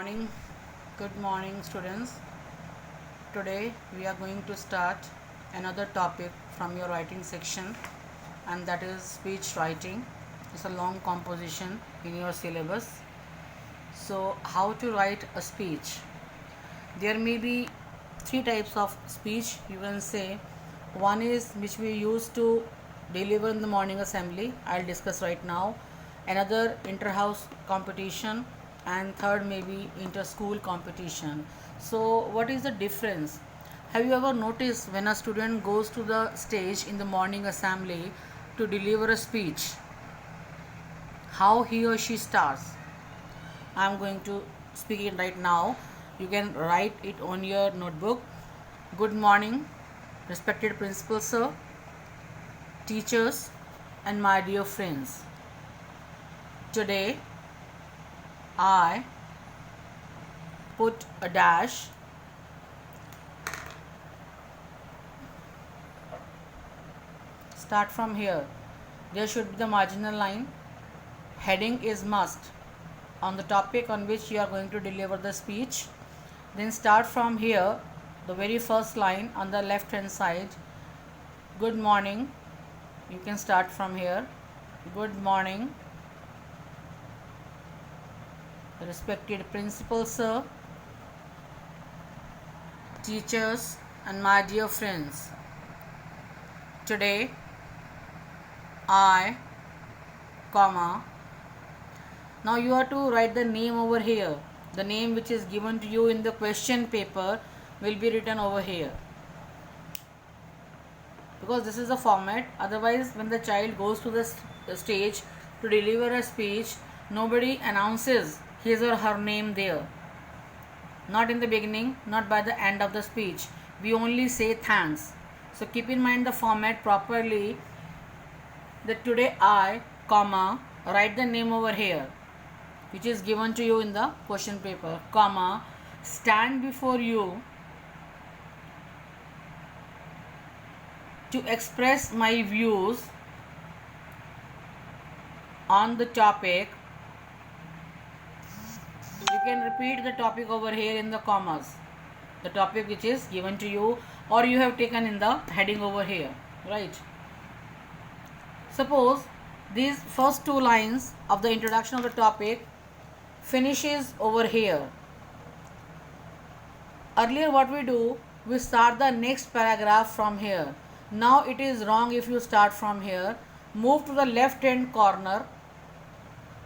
morning, good morning, students. Today we are going to start another topic from your writing section, and that is speech writing. It's a long composition in your syllabus. So, how to write a speech? There may be three types of speech, you can say. One is which we use to deliver in the morning assembly. I'll discuss right now. Another inter-house competition, and third maybe inter-school competition. So what is the difference? Have you ever noticed when a student goes to the stage in the morning assembly to deliver a speech, how he or she starts? I'm going to speak it right now. You can write it on your notebook. Good morning, respected principal sir, teachers, and my dear friends. Today I put a dash start from here. There should be the marginal line. Heading is must on the topic on which you are going to deliver the speech. Then start from here, the very first line on the left hand side. Good morning. You can start from here. Good morning, respected principal sir, teachers, and my dear friends. Today I, comma. Now you have to write the name over here. The name which is given to you in the question paper will be written over here, because this is the format. Otherwise, when the child goes to the stage to deliver a speech, nobody announces his or her name there. Not in the beginning, not by the end of the speech. We only say thanks. So keep in mind the format properly, that today I, comma, write the name over here which is given to you in the question paper, comma, stand before you to express my views on the topic. You can repeat the topic over here in the commas, the topic which is given to you or you have taken in the heading over here, right? Suppose these first two lines of the introduction of the topic finishes over here. Earlier what we do, we start the next paragraph from here. Now it is wrong if you start from here. Move to the left hand corner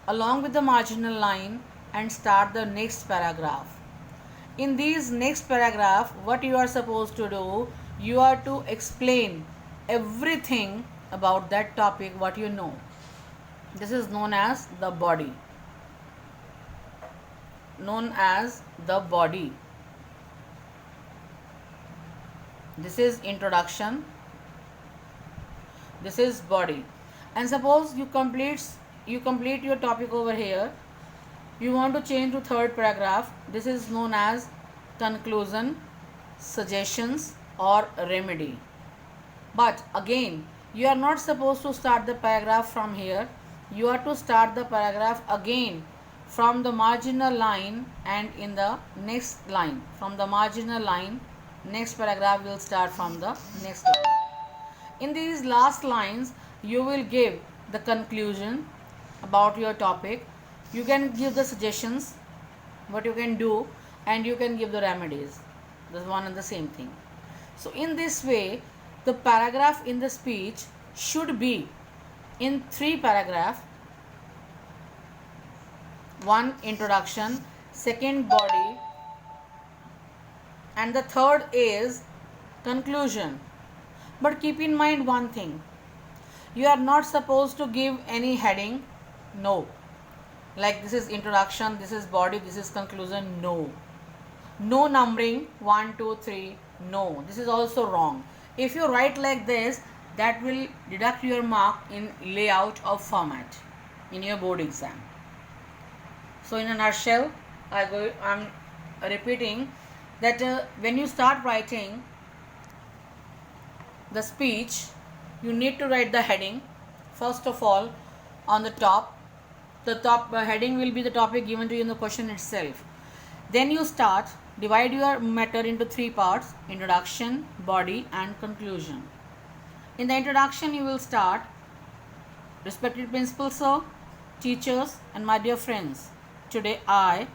along with the marginal line and start the next paragraph. In this next paragraph, what you are supposed to do, you are to explain everything about that topic, what you know. This is known as the body. This is introduction. This is body. And suppose you complete your topic over here. You want to change to third paragraph. This is known as conclusion, suggestions, or remedy. But again, you are not supposed to start the paragraph from here. You are to start the paragraph again from the marginal line, and in the next line from the marginal line, next paragraph will start from the next line. In these last lines, you will give the conclusion about your topic. You can give the suggestions, what you can do, and you can give the remedies. This one and the same thing. So in this way, the paragraph in the speech should be in three paragraphs. One, introduction, second, body, and the third is conclusion. But keep in mind one thing, you are not supposed to give any heading. No, like this is introduction, this is body, this is conclusion. No numbering 1 2 3. No, this is also wrong. If you write like this, that will deduct your mark in layout of format in your board exam. So in a nutshell, I'm repeating that when you start writing the speech, you need to write the heading. First of all, on the top heading will be the topic given to you in the question itself. Then you start, divide your matter into three parts: introduction, body, and conclusion. In the introduction, you will start, respected principal sir, teachers, and my dear friends. Today I,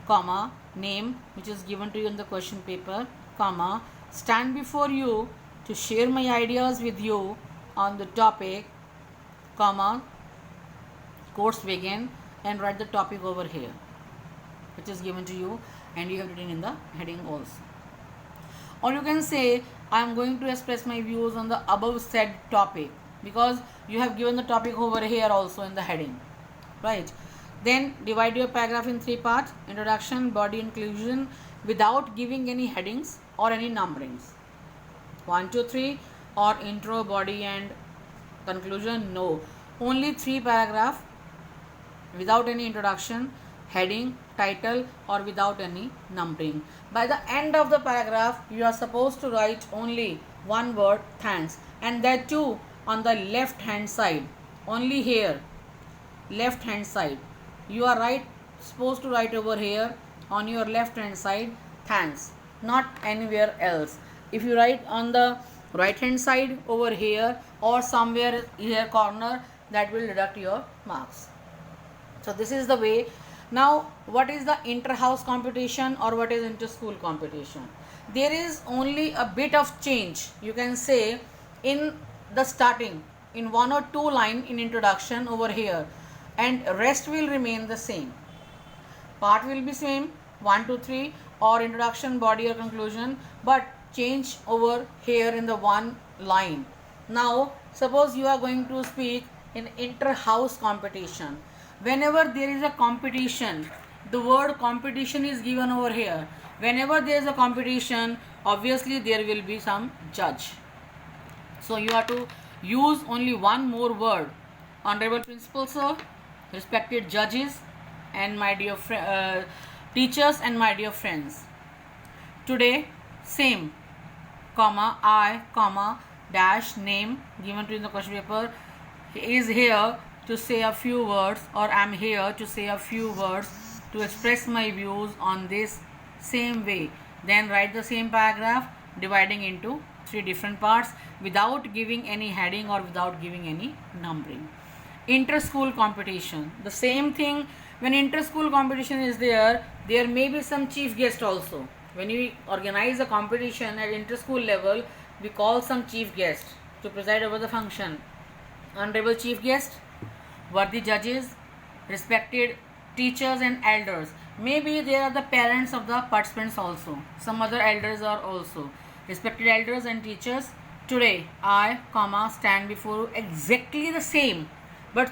comma, name which is given to you in the question paper, comma, stand before you to share my ideas with you on the topic, comma, course begin, and write the topic over here which is given to you, and you have written in the heading also. Or you can say, I am going to express my views on the above said topic, because you have given the topic over here also in the heading, right? Then divide your paragraph in three parts: introduction, body, and conclusion, without giving any headings or any numberings. 1, 2, 3, or intro, body, and conclusion. No, only three paragraph without any introduction, heading, title, or without any numbering. By the end of the paragraph, you are supposed to write only one word, thanks, and that too on the left hand side, only here, left hand side. You are supposed to write over here on your left hand side, thanks, not anywhere else. If you write on the right hand side over here or somewhere here corner, that will deduct your marks. So this is the way. Now, what is the inter-house competition or what is inter-school competition? There is only a bit of change, you can say, in the starting, in one or two line in introduction over here, and rest will remain the same. Part will be same, 1, 2, 3, or introduction, body, or conclusion, but change over here in the one line. Now, suppose you are going to speak in inter-house competition. Whenever there is a competition, the word competition is given over here. Whenever there is a competition, obviously there will be some judge. So you have to use only one more word: honorable principal sir, respected judges, and my dear teachers, and my dear friends. Today, same, comma, I, comma, dash, name given to you in the question paper, is here to say a few words, or I am here to say a few words to express my views on this same way. Then write the same paragraph dividing into three different parts without giving any heading or without giving any numbering. Inter-school competition, the same thing. When inter-school competition is there may be some chief guest also. When we organize a competition at inter-school level, we call some chief guest to preside over the function. Honorable chief guest, worthy judges, respected teachers and elders. Maybe there are the parents of the participants also. Some other elders are also. Respected elders and teachers, today I, comma, stand before you, exactly the same, but